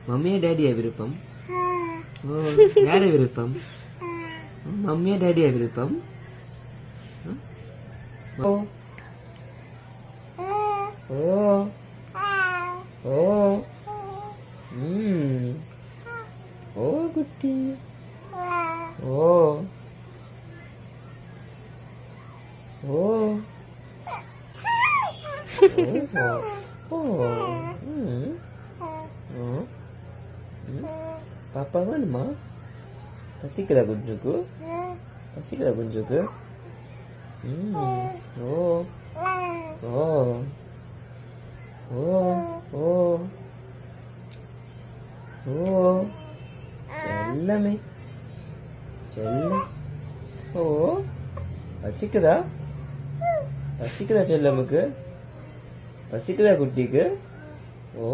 மம்மியா டேடியா விருப்பம்? ஓ, யார விருப்பம்? மம்மியா டேடியா விருப்பம்? ஓ ஓ ஓ ஓ குட்டி ஓ ஓ பாப்பா வேணுமா? பசிக்குதா குஞ்சுக்கு? பசிக்குதா குஞ்சுக்கு? ஓ ஓ ஓ ஓ ஓ செல்லமே செல்லம். ஓ பசிக்குதா? பசிக்குதா செல்லமுக்கு? பசிக்குதா குட்டிக்கு? ஓ